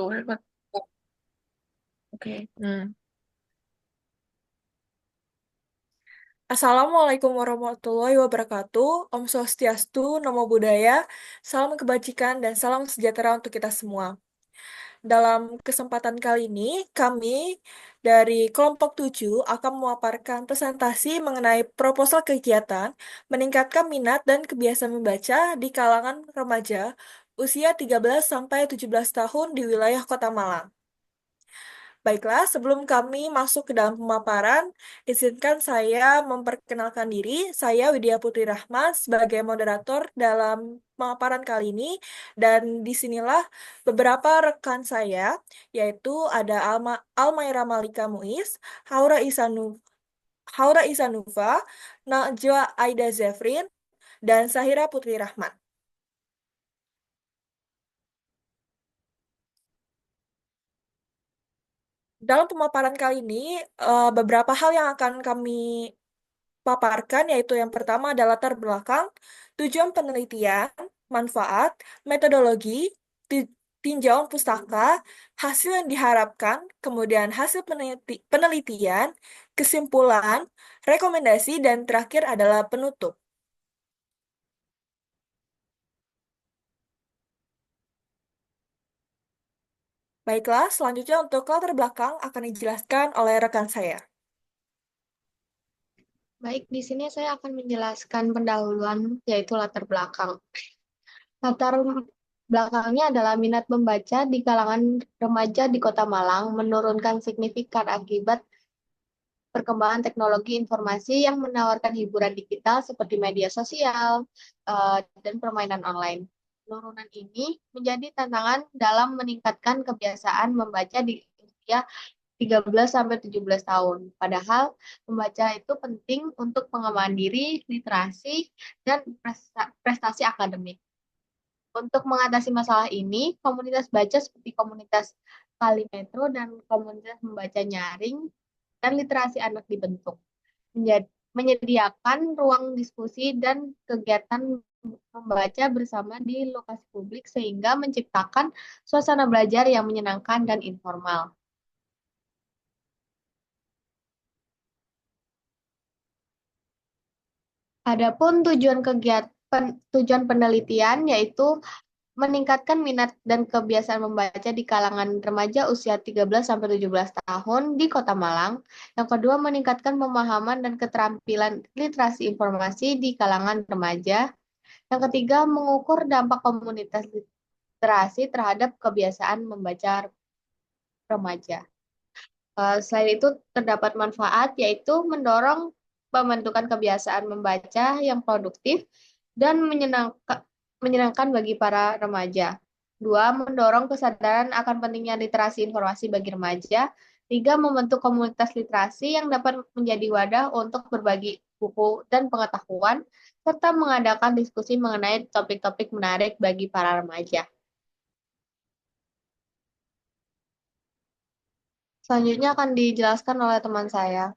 lewat. Oke. Assalamualaikum warahmatullahi wabarakatuh. Om Swastiastu, Namo Buddhaya, salam kebajikan dan salam sejahtera untuk kita semua. Dalam kesempatan kali ini, kami dari kelompok 7 akan memaparkan presentasi mengenai proposal kegiatan meningkatkan minat dan kebiasaan membaca di kalangan remaja usia 13 sampai 17 tahun di wilayah Kota Malang. Baiklah, sebelum kami masuk ke dalam pemaparan, izinkan saya memperkenalkan diri. Saya Widya Putri Rahma sebagai moderator dalam pemaparan kali ini. Dan disinilah beberapa rekan saya, yaitu ada Almaira Malika Muiz, Haura Isanu, Haura Isanuva, Najwa Aida Zefrin, dan Sahira Putri Rahman. Dalam pemaparan kali ini, beberapa hal yang akan kami paparkan, yaitu yang pertama adalah latar belakang, tujuan penelitian, manfaat, metodologi, ti- tinjauan pustaka, hasil yang diharapkan, kemudian hasil penelitian, kesimpulan, rekomendasi, dan terakhir adalah penutup. Baiklah, selanjutnya untuk latar belakang akan dijelaskan oleh rekan saya. Baik, di sini saya akan menjelaskan pendahuluan, yaitu latar belakang. Latar belakangnya adalah minat membaca di kalangan remaja di Kota Malang menurunkan signifikan akibat perkembangan teknologi informasi yang menawarkan hiburan digital seperti media sosial dan permainan online. Penurunan ini menjadi tantangan dalam meningkatkan kebiasaan membaca di usia 13 sampai 17 tahun. Padahal membaca itu penting untuk pengembangan diri, literasi, dan prestasi akademik. Untuk mengatasi masalah ini, komunitas baca seperti komunitas Kalimetro dan komunitas membaca nyaring dan literasi anak dibentuk. Menyediakan ruang diskusi dan kegiatan membaca bersama di lokasi publik sehingga menciptakan suasana belajar yang menyenangkan dan informal. Adapun tujuan penelitian yaitu meningkatkan minat dan kebiasaan membaca di kalangan remaja usia 13 sampai 17 tahun di Kota Malang. Yang kedua, meningkatkan pemahaman dan keterampilan literasi informasi di kalangan remaja. Yang ketiga, mengukur dampak komunitas literasi terhadap kebiasaan membaca remaja. Selain itu, terdapat manfaat yaitu mendorong pembentukan kebiasaan membaca yang produktif dan menyenangkan bagi para remaja. Dua, mendorong kesadaran akan pentingnya literasi informasi bagi remaja. Tiga, membentuk komunitas literasi yang dapat menjadi wadah untuk berbagi buku dan pengetahuan, serta mengadakan diskusi mengenai topik-topik menarik bagi para remaja. Selanjutnya akan dijelaskan oleh teman saya.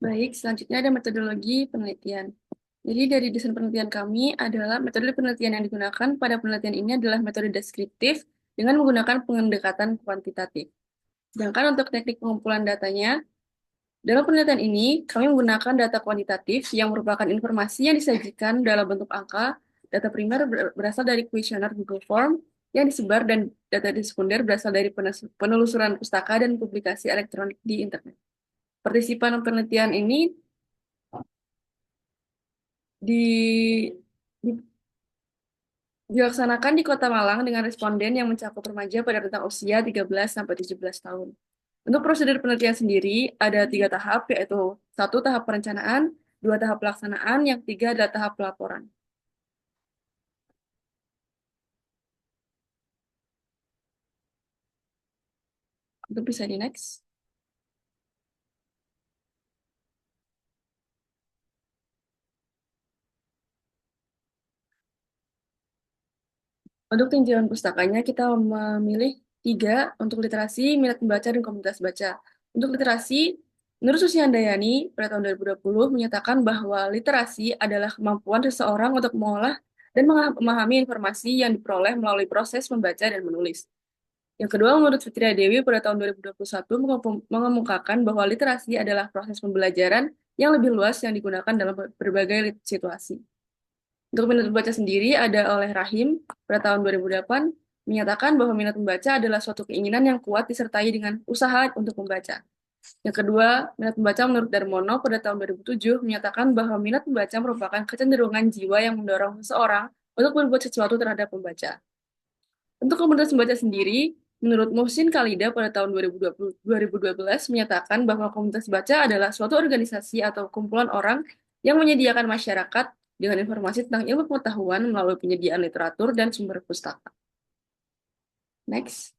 Baik, selanjutnya ada metodologi penelitian. Jadi dari desain penelitian kami adalah metode penelitian yang digunakan pada penelitian ini adalah metode deskriptif dengan menggunakan pendekatan kuantitatif. Sedangkan untuk teknik pengumpulan datanya, dalam penelitian ini kami menggunakan data kuantitatif yang merupakan informasi yang disajikan dalam bentuk angka. Data primer berasal dari kuesioner Google Form yang disebar dan data sekunder berasal dari penelusuran pustaka dan publikasi elektronik di internet. Partisipan penelitian ini di, di- dilaksanakan di Kota Malang dengan responden yang mencakup remaja pada rentang usia 13 sampai 17 tahun. Untuk prosedur penelitian sendiri ada 3 tahap, yaitu 1 tahap perencanaan, 2 tahap pelaksanaan, yang ketiga adalah tahap pelaporan. Untuk bisa di next. Untuk tinjauan pustakanya kita memilih 3 untuk literasi, minat membaca, dan komunitas baca. Untuk literasi, menurut Susi Handayani pada tahun 2020 menyatakan bahwa literasi adalah kemampuan seseorang untuk mengolah dan memahami informasi yang diperoleh melalui proses membaca dan menulis. Yang kedua, menurut Fitria Dewi pada tahun 2021 mengemukakan bahwa literasi adalah proses pembelajaran yang lebih luas yang digunakan dalam berbagai situasi. Untuk minat membaca sendiri ada oleh Rahim pada tahun 2008 menyatakan bahwa minat membaca adalah suatu keinginan yang kuat disertai dengan usaha untuk membaca. Yang kedua, minat membaca menurut Darmono pada tahun 2007 menyatakan bahwa minat membaca merupakan kecenderungan jiwa yang mendorong seseorang untuk berbuat sesuatu terhadap membaca. Untuk komunitas membaca sendiri, menurut Muhsin Khalida pada tahun 2012 menyatakan bahwa komunitas baca adalah suatu organisasi atau kumpulan orang yang menyediakan masyarakat dengan informasi tentang ilmu pengetahuan melalui penyediaan literatur dan sumber pustaka. Next.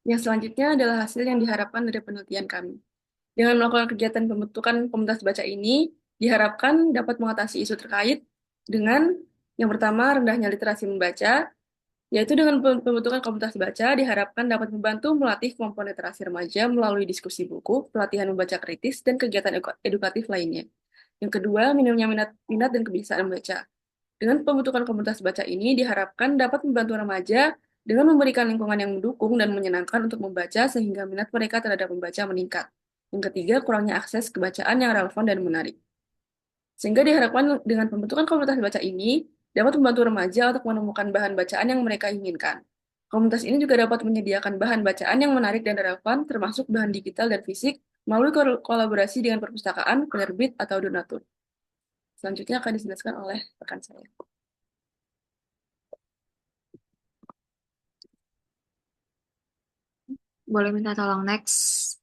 Yang selanjutnya adalah hasil yang diharapkan dari penelitian kami. Dengan melakukan kegiatan pembentukan komunitas baca ini, diharapkan dapat mengatasi isu terkait dengan yang pertama, rendahnya literasi membaca, yaitu dengan pembentukan komunitas baca diharapkan dapat membantu melatih kemampuan literasi remaja melalui diskusi buku, pelatihan membaca kritis, dan kegiatan edukatif lainnya. Yang kedua, minimnya minat dan kebiasaan membaca. Dengan pembentukan komunitas baca ini diharapkan dapat membantu remaja dengan memberikan lingkungan yang mendukung dan menyenangkan untuk membaca sehingga minat mereka terhadap membaca meningkat. Yang ketiga, kurangnya akses kebacaan yang relevan dan menarik. Sehingga diharapkan dengan pembentukan komunitas baca ini dapat membantu remaja untuk menemukan bahan bacaan yang mereka inginkan. Komunitas ini juga dapat menyediakan bahan bacaan yang menarik dan relevan, termasuk bahan digital dan fisik, melalui kolaborasi dengan perpustakaan, penerbit, atau donatur. Selanjutnya akan dijelaskan oleh rekan saya. Boleh minta tolong next.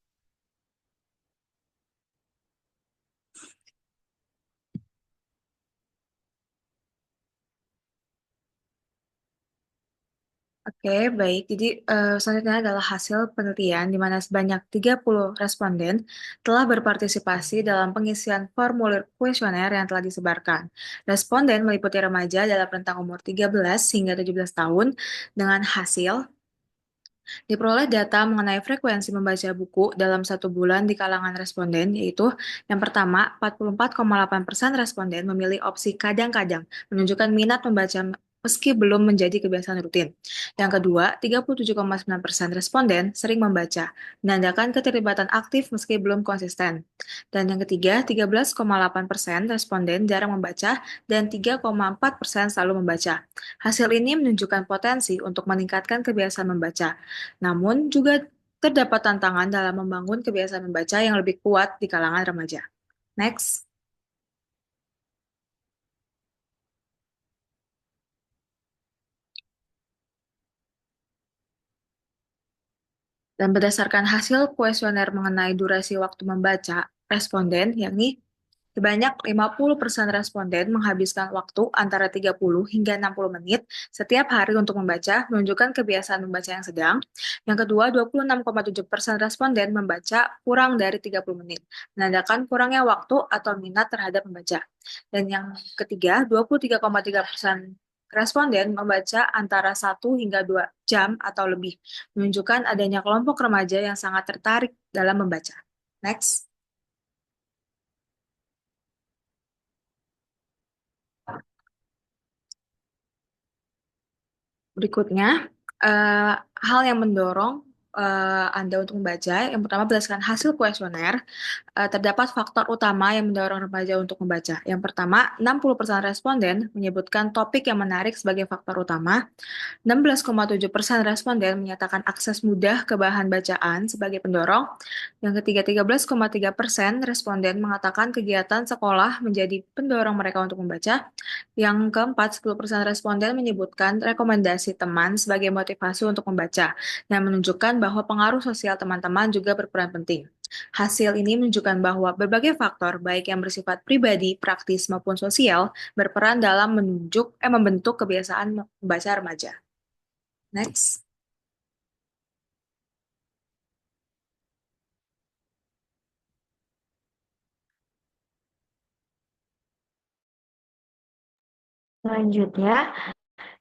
Oke, baik. Jadi selanjutnya adalah hasil penelitian di mana sebanyak 30 responden telah berpartisipasi dalam pengisian formulir kuesioner yang telah disebarkan. Responden meliputi remaja dalam rentang umur 13 hingga 17 tahun dengan hasil diperoleh data mengenai frekuensi membaca buku dalam satu bulan di kalangan responden, yaitu yang pertama, 44,8% responden memilih opsi kadang-kadang, menunjukkan minat membaca meski belum menjadi kebiasaan rutin. Yang kedua, 37,9% responden sering membaca, menandakan keterlibatan aktif meski belum konsisten. Dan yang ketiga, 13,8% responden jarang membaca dan 3,4% selalu membaca. Hasil ini menunjukkan potensi untuk meningkatkan kebiasaan membaca. Namun juga terdapat tantangan dalam membangun kebiasaan membaca yang lebih kuat di kalangan remaja. Next. Dan berdasarkan hasil kuesioner mengenai durasi waktu membaca, responden, yakni sebanyak 50% responden menghabiskan waktu antara 30 hingga 60 menit setiap hari untuk membaca, menunjukkan kebiasaan membaca yang sedang. Yang kedua, 26,7% responden membaca kurang dari 30 menit, menandakan kurangnya waktu atau minat terhadap membaca. Dan yang ketiga, 23,3% responden membaca antara 1 hingga 2 jam atau lebih, menunjukkan adanya kelompok remaja yang sangat tertarik dalam membaca. Next. Berikutnya, hal yang mendorong Anda untuk membaca, yang pertama berdasarkan hasil kuesioner, terdapat faktor utama yang mendorong remaja untuk membaca. Yang pertama, 60% responden menyebutkan topik yang menarik sebagai faktor utama. 16,7% responden menyatakan akses mudah ke bahan bacaan sebagai pendorong. Yang ketiga, 13,3% responden mengatakan kegiatan sekolah menjadi pendorong mereka untuk membaca. Yang keempat, 10% responden menyebutkan rekomendasi teman sebagai motivasi untuk membaca dan menunjukkan bahwa pengaruh sosial teman-teman juga berperan penting. Hasil ini menunjukkan bahwa berbagai faktor, baik yang bersifat pribadi, praktis, maupun sosial, berperan dalam membentuk kebiasaan membaca remaja. Next. Selanjutnya,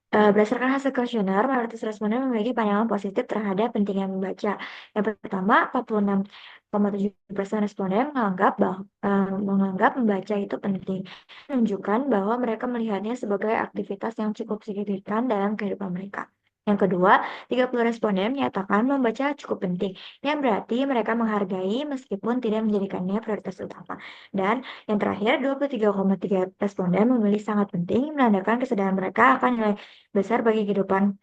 Berdasarkan hasil kuesioner, mayoritas responden memiliki pandangan positif terhadap pentingnya membaca. Yang pertama, 46,7% responden menganggap membaca itu penting, menunjukkan bahwa mereka melihatnya sebagai aktivitas yang cukup signifikan dalam kehidupan mereka. Yang kedua, 30 responden menyatakan membaca cukup penting, yang berarti mereka menghargai meskipun tidak menjadikannya prioritas utama. Dan yang terakhir, 23,3 responden memilih sangat penting, menandakan kesadaran mereka akan nilai besar bagi kehidupan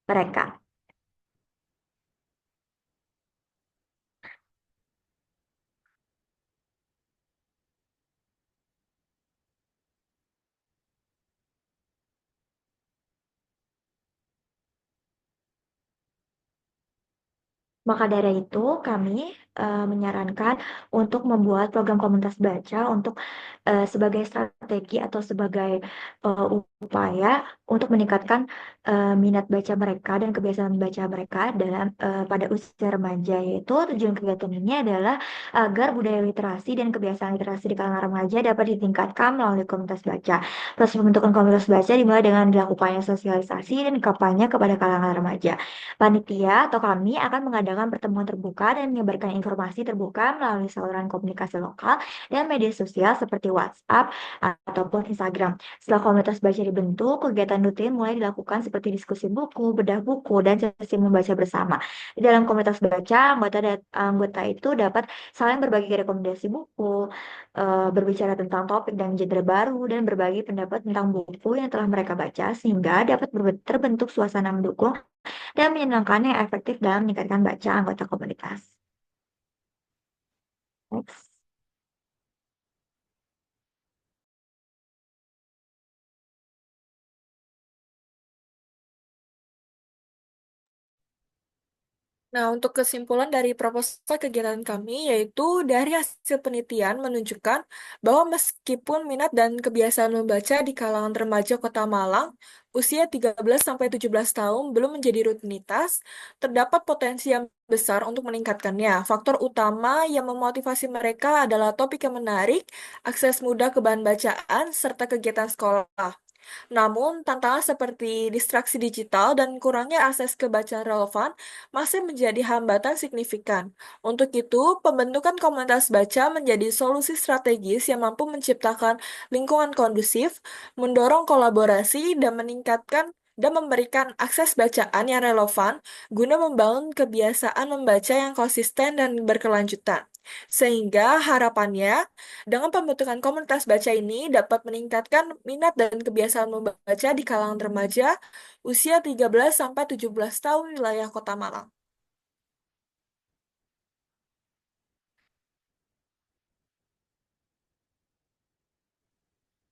mereka. Maka dari itu, kami menyarankan untuk membuat program komunitas baca untuk sebagai strategi atau sebagai upaya untuk meningkatkan minat baca mereka dan kebiasaan membaca mereka pada usia remaja. Yaitu tujuan kegiatan ini adalah agar budaya literasi dan kebiasaan literasi di kalangan remaja dapat ditingkatkan melalui komunitas baca. Proses pembentukan komunitas baca dimulai dengan dilakukannya sosialisasi dan kampanye kepada kalangan remaja. Panitia atau kami akan mengadakan pertemuan terbuka dan menyebarkan informasi terbuka melalui saluran komunikasi lokal dan media sosial seperti WhatsApp ataupun Instagram. Setelah komunitas baca dibentuk, kegiatan rutin mulai dilakukan seperti diskusi buku, bedah buku, dan sesi membaca bersama. Di dalam komunitas baca, anggota itu dapat saling berbagi rekomendasi buku, berbicara tentang topik dan genre baru, dan berbagi pendapat tentang buku yang telah mereka baca, sehingga dapat terbentuk suasana mendukung dan menyenangkan yang efektif dalam meningkatkan baca anggota komunitas. Next. Nah, untuk kesimpulan dari proposal kegiatan kami, yaitu dari hasil penelitian menunjukkan bahwa meskipun minat dan kebiasaan membaca di kalangan remaja Kota Malang, usia 13-17 tahun belum menjadi rutinitas, terdapat potensi yang besar untuk meningkatkannya. Faktor utama yang memotivasi mereka adalah topik yang menarik, akses mudah ke bahan bacaan, serta kegiatan sekolah. Namun, tantangan seperti distraksi digital dan kurangnya akses ke bacaan relevan masih menjadi hambatan signifikan. Untuk itu, pembentukan komunitas baca menjadi solusi strategis yang mampu menciptakan lingkungan kondusif, mendorong kolaborasi, dan memberikan akses bacaan yang relevan guna membangun kebiasaan membaca yang konsisten dan berkelanjutan. Sehingga harapannya dengan pembentukan komunitas baca ini dapat meningkatkan minat dan kebiasaan membaca di kalangan remaja usia 13-17 tahun di wilayah Kota Malang.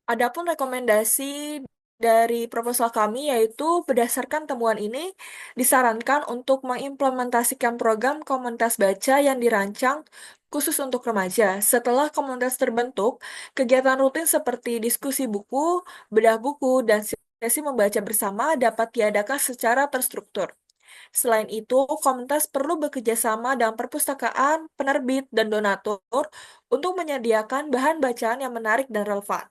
Adapun rekomendasi dari proposal kami yaitu berdasarkan temuan ini disarankan untuk mengimplementasikan program komunitas baca yang dirancang khusus untuk remaja. Setelah komunitas terbentuk, kegiatan rutin seperti diskusi buku, bedah buku, dan sesi membaca bersama dapat diadakan secara terstruktur. Selain itu, komunitas perlu bekerja sama dengan perpustakaan, penerbit, dan donatur untuk menyediakan bahan bacaan yang menarik dan relevan.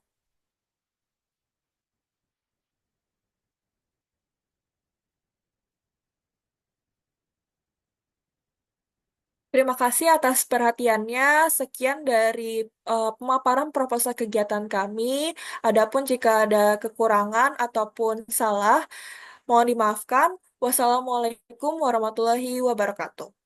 Terima kasih atas perhatiannya. Sekian dari pemaparan proposal kegiatan kami. Adapun jika ada kekurangan ataupun salah, mohon dimaafkan. Wassalamualaikum warahmatullahi wabarakatuh.